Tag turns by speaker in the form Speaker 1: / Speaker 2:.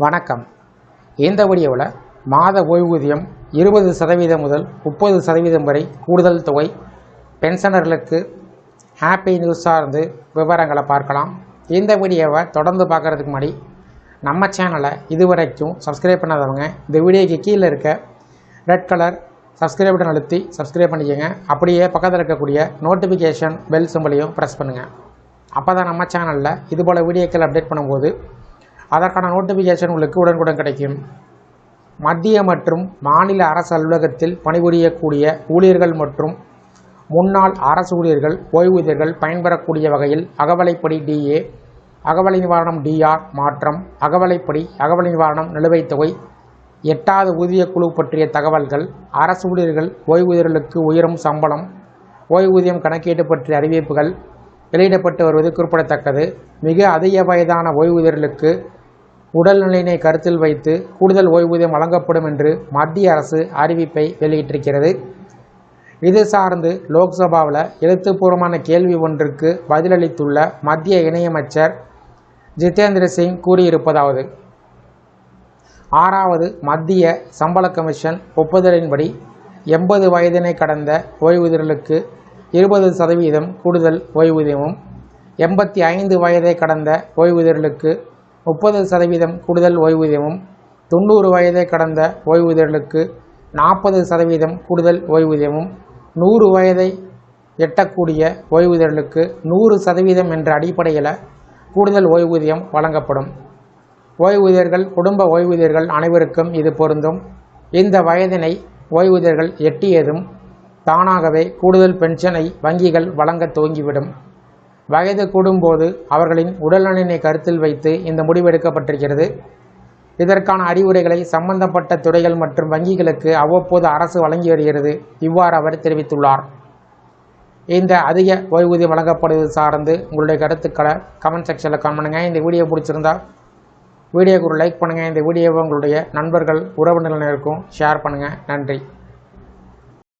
Speaker 1: வணக்கம். இந்த வீடியோவில் மாத ஓய்வூதியம் 20% முதல் 30% வரை கூடுதல் தொகை பென்ஷனர்களுக்கு ஹாப்பி நியூஸ் சார்ந்து விவரங்களை பார்க்கலாம். இந்த வீடியோவை தொடர்ந்து பார்க்குறதுக்கு முன்னாடி நம்ம சேனலை இதுவரைக்கும் சப்ஸ்கிரைப் பண்ணாதவங்க இந்த வீடியோக்கு கீழே இருக்க ரெட் கலர் சப்ஸ்கிரைப் பட்டன் அழுத்தி சப்ஸ்கிரைப் பண்ணிக்கோங்க. அப்படியே பக்கத்தில் இருக்கக்கூடிய நோட்டிஃபிகேஷன் பெல் சிம்பலையும் ப்ரெஸ் பண்ணுங்கள். அப்போ தான் நம்ம சேனலில் இதுபோல் வீடியோக்கள் அப்டேட் பண்ணும்போது அதற்கான நோட்டிஃபிகேஷன் உங்களுக்கு உடனுக்குடன் கிடைக்கும். மத்திய மற்றும் மாநில அரசு அலுவலகத்தில் பணிபுரியக்கூடிய ஊழியர்கள் மற்றும் முன்னாள் அரசு ஊழியர்கள் ஓய்வூதியர்கள் பயன்பெறக்கூடிய வகையில் அகவலைப்படி டிஏ, அகவலை நிவாரணம் டிஆர் மாற்றம், அகவலைப்படி அகவலை நிவாரணம் நிலுவைத் தொகை, 8வது ஊதியக்குழு பற்றிய தகவல்கள், அரசு ஊழியர்கள் ஓய்வூதியர்களுக்கு உயரும் சம்பளம், ஓய்வூதியம் கணக்கீடு பற்றிய அறிவிப்புகள் வெளியிடப்பட்டு வருவது குறிப்பிடத்தக்கது. மிக அதிக வயதான ஓய்வூதியர்களுக்கு உடல்நிலையினை கருத்தில் வைத்து கூடுதல் ஓய்வூதியம் வழங்கப்படும் என்று மத்திய அரசு அறிவிப்பை வெளியிட்டிருக்கிறது. இது சார்ந்து லோக்சபாவில் எழுத்துப்பூர்வமான கேள்வி ஒன்றுக்கு பதிலளித்துள்ள மத்திய இணையமைச்சர் ஜிதேந்திர சிங் கூறியிருப்பதாவது: 6வது மத்திய சம்பள கமிஷன் ஒப்புதலின்படி 80 வயதினை கடந்த ஓய்வூதியர்களுக்கு 20% கூடுதல் ஓய்வூதியமும், 85 வயதை கடந்த ஓய்வூதியர்களுக்கு 30% கூடுதல் ஓய்வூதியமும், 90 வயதை கடந்த ஓய்வூதியர்களுக்கு 40% கூடுதல் ஓய்வூதியமும், 100 வயதை எட்டக்கூடிய ஓய்வூதியர்களுக்கு 100% என்ற அடிப்படையில் கூடுதல் ஓய்வூதியம் வழங்கப்படும். ஓய்வூதியர்கள், குடும்ப ஓய்வூதியர்கள் அனைவருக்கும் இது பொருந்தும். இந்த வயதினை ஓய்வூதியர்கள் எட்டியதும் தானாகவே கூடுதல் பென்ஷனை வங்கிகள் வழங்க துவங்கிவிடும். வயது கூடும்போது அவர்களின் உடல்நலனை கருத்தில் வைத்து இந்த முடிவு எடுக்கப்பட்டிருக்கிறது. இதற்கான அறிவுரைகளை சம்பந்தப்பட்ட துறைகள் மற்றும் வங்கிகளுக்கு அவ்வப்போது அரசு வழங்கி வருகிறது. இவ்வாறு அவர் தெரிவித்துள்ளார். இந்த அதிக ஓய்வூதியம் வழங்கப்படுவது சார்ந்து உங்களுடைய கருத்துக்களை கமெண்ட் செக்ஷனில் கமெண்ட் பண்ணுங்கள். இந்த வீடியோ பிடிச்சிருந்தா வீடியோக்கு ஒரு லைக் பண்ணுங்கள். இந்த வீடியோவை உங்களுடைய நண்பர்கள், உறவினர்களுக்கும் ஷேர் பண்ணுங்கள். நன்றி.